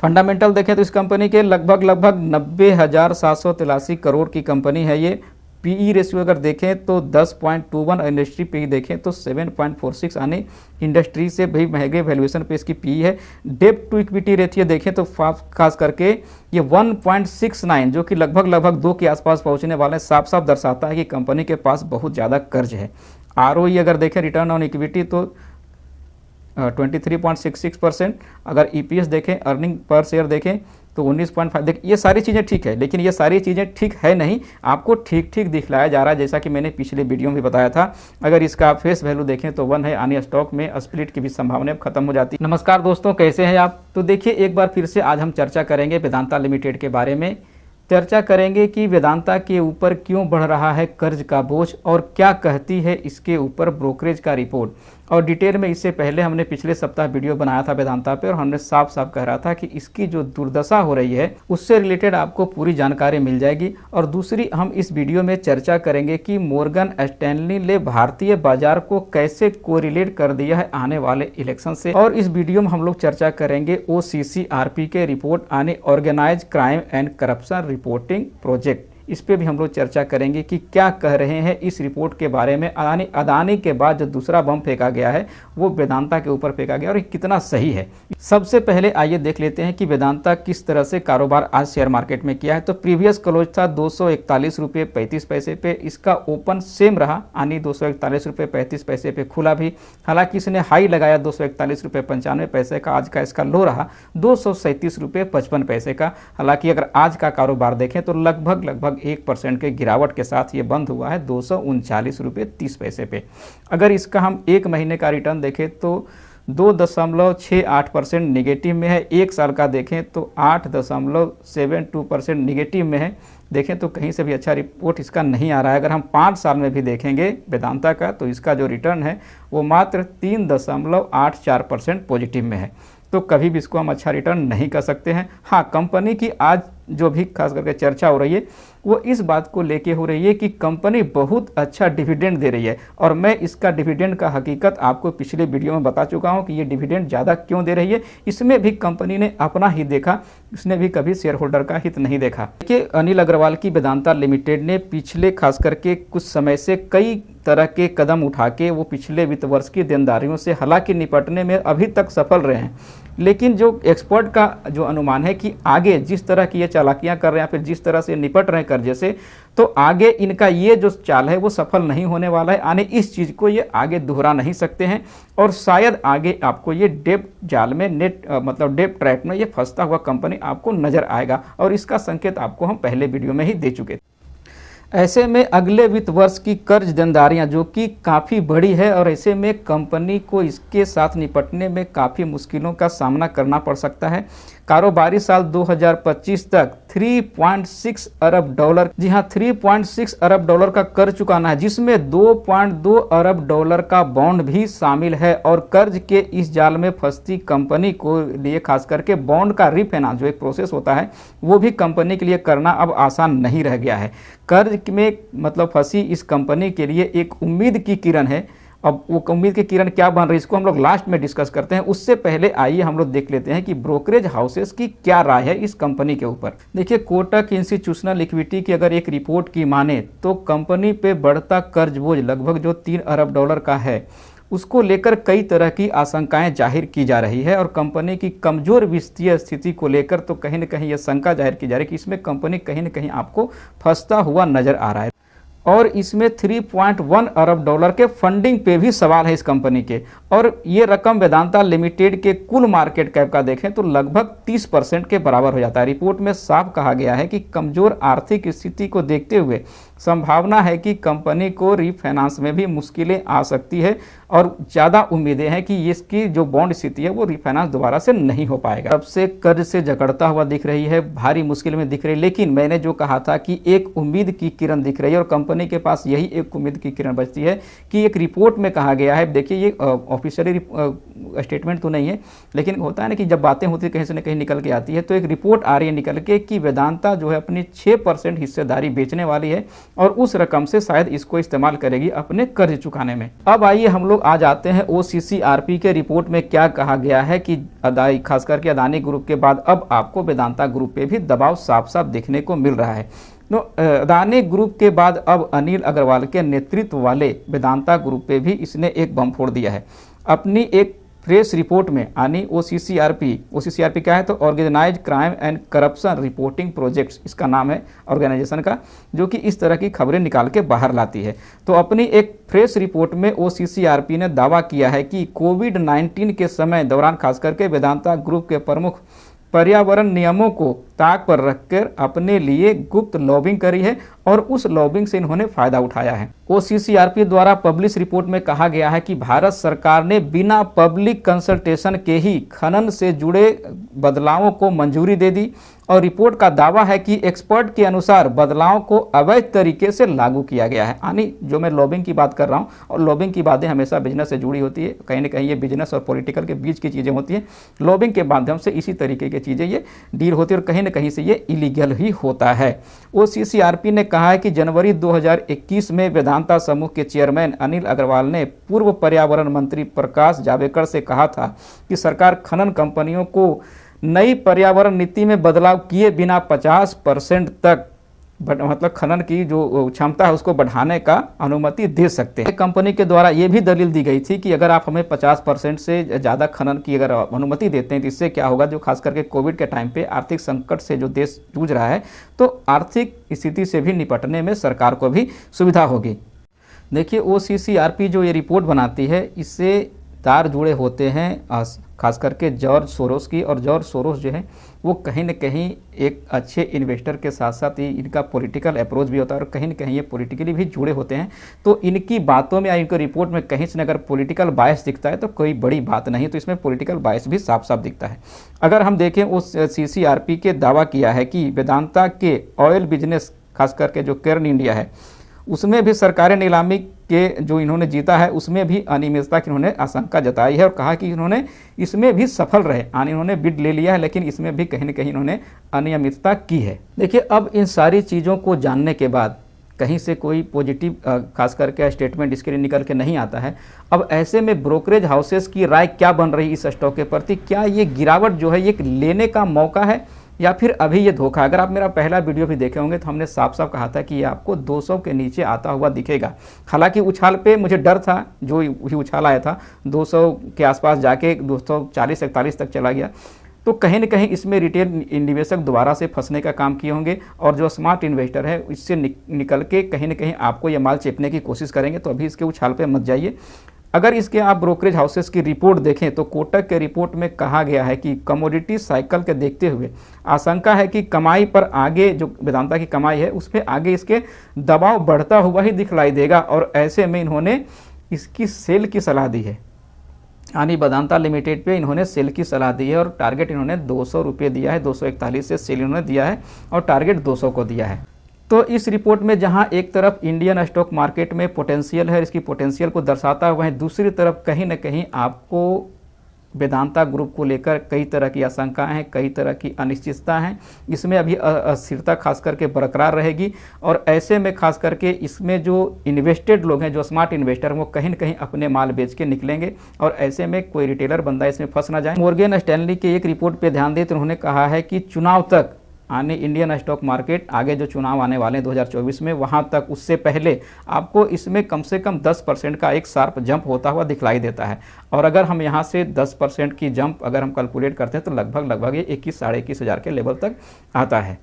Fundamental देखें तो इस कंपनी के लगभग 90,783 करोड़ की कंपनी है ये। पीई रेशियो अगर देखें तो 10.21, इंडस्ट्री पीई देखें तो 7.46, यानी इंडस्ट्री से भी महंगे वैल्यूएशन पे इसकी पीई है। डेब्ट टू इक्विटी रेशियो देखें तो खास करके ये 1.69, जो कि लगभग 2 के आसपास पहुंचने वाले हैं, साफ साफ दर्शाता है कि कंपनी के पास बहुत ज़्यादा कर्ज है। आरओई अगर देखें, रिटर्न ऑन इक्विटी, तो 23.66%। अगर ईपीएस देखें, अर्निंग पर शेयर देखें तो 19.5। देखिए ये सारी चीज़ें ठीक है, लेकिन ये सारी चीज़ें ठीक है नहीं, आपको ठीक ठीक दिखलाया जा रहा है, जैसा कि मैंने पिछले वीडियो में भी बताया था। अगर इसका आप फेस वैल्यू देखें तो 1 है, यानी स्टॉक में स्प्लिट की भी संभावना खत्म हो जाती है। नमस्कार दोस्तों, कैसे हैं आप? तो देखिए एक बार फिर से आज हम चर्चा करेंगे वेदांता लिमिटेड के बारे में। चर्चा करेंगे कि वेदांता के ऊपर क्यों बढ़ रहा है कर्ज का बोझ और क्या कहती है इसके ऊपर ब्रोकरेज का रिपोर्ट। और डिटेल में इससे पहले हमने पिछले सप्ताह वीडियो बनाया था वेदांता पे, और हमने साफ साफ कह रहा था कि इसकी जो दुर्दशा हो रही है उससे रिलेटेड आपको पूरी जानकारी मिल जाएगी। और दूसरी, हम इस वीडियो में चर्चा करेंगे कि मॉर्गन स्टैनली ने भारतीय बाजार को कैसे कोरिलेट कर दिया है आने वाले इलेक्शन से। और इस वीडियो में हम लोग चर्चा करेंगे OCCRP के रिपोर्ट, यानी organise crime and corruption reporting project. इस पे भी हम लोग चर्चा करेंगे कि क्या कह रहे हैं इस रिपोर्ट के बारे में। अदानी के बाद जो दूसरा बम फेंका गया है वो वेदांता के ऊपर फेंका गया और ये कितना सही है। सबसे पहले आइए देख लेते हैं कि वेदांता किस तरह से कारोबार आज शेयर मार्केट में किया है। तो प्रीवियस क्लोज था 241 रुपये 35 पैसे पे, इसका ओपन सेम रहा, यानी 241 रुपये 35 पैसे पे खुला भी। हालांकि इसने हाई लगाया 241 रुपये 95 पैसे का, आज का इसका लो रहा 237 रुपये 55 पैसे का। हालांकि अगर आज का कारोबार देखें तो लगभग 1% के गिरावट के साथ ये बंद हुआ है 239 रुपये 30 पैसे पे। अगर इसका हम एक महीने का रिटर्न देखें तो 2.68% निगेटिव में है। एक साल का देखें तो 8.72% निगेटिव में है। देखें तो कहीं से भी अच्छा रिपोर्ट इसका नहीं आ रहा है। अगर हम 5 साल में भी देखेंगे वेदांता का तो इसका जो रिटर्न है वो मात्र 3.84% पॉजिटिव में है। तो कभी भी इसको हम अच्छा रिटर्न नहीं कर सकते हैं। हाँ, कंपनी की आज जो भी खास करके चर्चा हो रही है वो इस बात को लेके हो रही है कि कंपनी बहुत अच्छा डिविडेंड दे रही है। और मैं इसका डिविडेंड का हकीकत आपको पिछले वीडियो में बता चुका हूं कि ये डिविडेंड ज़्यादा क्यों दे रही है। इसमें भी कंपनी ने अपना ही देखा, इसने भी कभी शेयर होल्डर का हित नहीं देखा। देखिए अनिल अग्रवाल की वेदांता लिमिटेड ने पिछले खास करके कुछ समय से कई तरह के कदम उठा के वो पिछले वित्त वर्ष की देनदारियों से हालांकि निपटने में अभी तक सफल रहे हैं। लेकिन जो एक्सपर्ट का जो अनुमान है कि आगे जिस तरह की ये चालाकियां कर रहे हैं, फिर जिस तरह से निपट रहे हैं कर्जे से, तो आगे इनका ये जो चाल है वो सफल नहीं होने वाला है। आने इस चीज़ को ये आगे दोहरा नहीं सकते हैं और शायद आगे आपको ये डेब्ट जाल में डेब्ट ट्रैप में ये फंसता हुआ कंपनी आपको नजर आएगा। और इसका संकेत आपको हम पहले वीडियो में ही दे चुके थे। ऐसे में अगले वित्त वर्ष की कर्ज देनदारियां जो कि काफ़ी बड़ी है और ऐसे में कंपनी को इसके साथ निपटने में काफ़ी मुश्किलों का सामना करना पड़ सकता है। कारोबारी साल 2025 तक 3.6 अरब डॉलर, जी हाँ 3.6 अरब डॉलर का कर्ज चुकाना है, जिसमें 2.2 अरब डॉलर का बॉन्ड भी शामिल है। और कर्ज के इस जाल में फंसती कंपनी को लिए खास करके बॉन्ड का रीफाइनेंस जो एक प्रोसेस होता है वो भी कंपनी के लिए करना अब आसान नहीं रह गया है। कर्ज में फंसी इस कंपनी के लिए एक उम्मीद की किरण है। अब वो उम्मीद की किरण क्या बन रही है इसको हम लोग लास्ट में डिस्कस करते हैं। उससे पहले आइए हम लोग देख लेते हैं कि ब्रोकरेज हाउसेस की क्या राय है इस कंपनी के ऊपर। देखिए कोटक इंस्टीट्यूशनल इक्विटी की अगर एक रिपोर्ट की माने तो कंपनी पे बढ़ता कर्ज बोझ लगभग जो 3 अरब डॉलर का है उसको लेकर कई तरह की आशंकाएं जाहिर की जा रही है। और कंपनी की कमजोर वित्तीय स्थिति को लेकर तो कहीं न कहीं यह शंका जाहिर की जा रही है कि इसमें कंपनी कहीं न कहीं आपको फंसता हुआ नजर आ रहा है। और इसमें 3.1 अरब डॉलर के फंडिंग पे भी सवाल है इस कंपनी के। और ये रकम वेदांता लिमिटेड के कुल मार्केट कैप का देखें तो लगभग 30% के बराबर हो जाता है। रिपोर्ट में साफ कहा गया है कि कमजोर आर्थिक स्थिति को देखते हुए संभावना है कि कंपनी को रीफाइनेंस में भी मुश्किलें आ सकती है और ज़्यादा उम्मीदें हैं कि इसकी जो बॉन्ड स्थिति है वो रीफाइनेंस दोबारा से नहीं हो पाएगा। अब से कर्ज से जकड़ता हुआ दिख रही है, भारी मुश्किल में दिख रही है। लेकिन मैंने जो कहा था कि एक उम्मीद की किरण दिख रही है और कंपनी के पास यही एक उम्मीद की किरण बचती है कि एक रिपोर्ट में कहा गया है, देखिए ये ऑफिशियली स्टेटमेंट तो नहीं है लेकिन होता है ना कि जब बातें होती है कहीं से न कहीं निकल के आती है, तो एक रिपोर्ट आ रही है निकल के कि वेदांता जो है अपनी 6% हिस्सेदारी बेचने वाली है और उस रकम से शायद इसको इस्तेमाल करेगी अपने कर्ज चुकाने में। अब आइए हम लोग लोग आ जाते हैं OCCRP के रिपोर्ट में क्या कहा गया है कि खास करके अदानी ग्रुप के बाद अब आपको वेदांता ग्रुप पे भी दबाव साफ साफ देखने को मिल रहा है। तो अदानी ग्रुप के बाद अब अनिल अग्रवाल के नेतृत्व वाले वेदांता ग्रुप पे भी इसने एक बम फोड़ दिया है। अपनी एक प्रेस रिपोर्ट में यानी OCCRP क्या है तो organised crime and corruption reporting projects इसका नाम है ऑर्गेनाइजेशन का, जो कि इस तरह की खबरें निकाल के बाहर लाती है। तो अपनी एक प्रेस रिपोर्ट में OCCRP ने दावा किया है कि कोविड-19 के समय दौरान खास करके वेदांता ग्रुप के प्रमुख पर्यावरण नियमों को ताक पर रखकर अपने लिए गुप्त लॉबिंग करी है और उस लॉबिंग से इन्होंने फायदा उठाया है। OCCRP द्वारा पब्लिश रिपोर्ट में कहा गया है कि भारत सरकार ने बिना पब्लिक कंसल्टेशन के ही खनन से जुड़े बदलावों को मंजूरी दे दी और रिपोर्ट का दावा है कि एक्सपर्ट के अनुसार बदलाव को अवैध तरीके से लागू किया गया है। यानी जो मैं लॉबिंग की बात कर रहा हूँ, और लॉबिंग की बातें हमेशा बिजनेस से जुड़ी होती है, कहीं ना कहीं ये बिजनेस और पॉलिटिकल के बीच की चीज़ें होती हैं। लॉबिंग के माध्यम से इसी तरीके की चीज़ें ये डील होती है और कहीं ना कहीं से ये इलीगल ही होता है। OCCRP ने कहा है कि जनवरी 2021 में वेदांता समूह के चेयरमैन अनिल अग्रवाल ने पूर्व पर्यावरण मंत्री प्रकाश जावड़ेकर से कहा था कि सरकार खनन कंपनियों को नई पर्यावरण नीति में बदलाव किए बिना 50% तक मतलब खनन की जो क्षमता है उसको बढ़ाने का अनुमति दे सकते हैं। कंपनी के द्वारा ये भी दलील दी गई थी कि अगर आप हमें 50% से ज़्यादा खनन की अगर अनुमति देते हैं तो इससे क्या होगा, जो खास करके कोविड के टाइम पे आर्थिक संकट से जो देश जूझ रहा है तो आर्थिक स्थिति से भी निपटने में सरकार को भी सुविधा होगी। देखिए OCCRP जो ये रिपोर्ट बनाती है इससे तार जुड़े होते हैं खास करके जॉर्ज सोरोस की, और जॉर्ज सोरोस जो है वो कहीं न कहीं एक अच्छे इन्वेस्टर के साथ साथ ही इनका पॉलिटिकल अप्रोच भी होता है और कहीं न कहीं ये पॉलिटिकली भी जुड़े होते हैं। तो इनकी बातों में या इनकी रिपोर्ट में कहीं से अगर पॉलिटिकल बायस दिखता है तो कोई बड़ी बात नहीं, तो इसमें पॉलिटिकल बायस भी साफ साफ दिखता है। अगर हम देखें उस CCRP के दावा किया है कि वेदांता के ऑयल बिजनेस खास करके जो केर्न इंडिया है उसमें भी सरकारी नीलामी के जो इन्होंने जीता है उसमें भी अनियमितता की इन्होंने आशंका जताई है और कहा कि इन्होंने इसमें भी सफल रहे, यानी इन्होंने बिड ले लिया है लेकिन इसमें भी कहीं न कहीं इन्होंने अनियमितता की है। देखिए अब इन सारी चीज़ों को जानने के बाद कहीं से कोई पॉजिटिव खास करके स्टेटमेंट इसके लिए निकल के नहीं आता है। अब ऐसे में ब्रोकरेज हाउसेस की राय क्या बन रही इस स्टॉक के प्रति? क्या ये गिरावट जो है ये लेने का मौका है या फिर अभी ये धोखा? अगर आप मेरा पहला वीडियो भी देखे होंगे तो हमने साफ साफ कहा था कि ये आपको 200 के नीचे आता हुआ दिखेगा। हालांकि उछाल पे मुझे डर था, जो ही उछाल आया था 200 के आसपास जाके 240-41 तक चला गया, तो कहीं न कहीं इसमें रिटेल निवेशक दोबारा से फंसने का काम किए होंगे और जो स्मार्ट इन्वेस्टर है इससे निकल के कहीं न कहीं आपको ये माल चेपने की कोशिश करेंगे। तो अभी इसके उछाल पे मत जाइए। अगर इसके आप ब्रोकरेज हाउसेस की रिपोर्ट देखें तो कोटक के रिपोर्ट में कहा गया है कि कमोडिटी साइकिल के देखते हुए आशंका है कि कमाई पर आगे जो वेदांता की कमाई है उस पर आगे इसके दबाव बढ़ता हुआ ही दिखलाई देगा और ऐसे में इन्होंने इसकी सेल की सलाह दी है, यानी वेदांता लिमिटेड पे इन्होंने सेल की सलाह दी है और टारगेट इन्होंने 200 रुपये दिया है, 241 से सेल इन्होंने दिया है और टारगेट 200 को दिया है। तो इस रिपोर्ट में जहां एक तरफ इंडियन स्टॉक मार्केट में पोटेंशियल है, इसकी पोटेंशियल को दर्शाता है, वहीं दूसरी तरफ कहीं न कहीं आपको वेदांता ग्रुप को लेकर कई तरह की आशंकाएं हैं, कई तरह की अनिश्चितता हैं। इसमें अभी अस्थिरता खास करके बरकरार रहेगी और ऐसे में खास करके इसमें जो इन्वेस्टेड लोग हैं, जो स्मार्ट इन्वेस्टर हैं, वो कहीं न कहीं अपने माल बेच के निकलेंगे और ऐसे में कोई रिटेलर बंदा इसमें फंस ना जाए। मॉर्गन स्टैनली के एक रिपोर्ट पर ध्यान दें तो उन्होंने कहा है कि चुनाव तक आने इंडियन स्टॉक मार्केट आगे जो चुनाव आने वाले हैं 2024 में, वहां तक उससे पहले आपको इसमें कम से कम 10% का एक शार्प जंप होता हुआ दिखलाई देता है। और अगर हम यहां से 10% की जंप अगर हम कैलकुलेट करते हैं तो लगभग ये 21 साढ़े 21 हज़ार के लेवल तक आता है।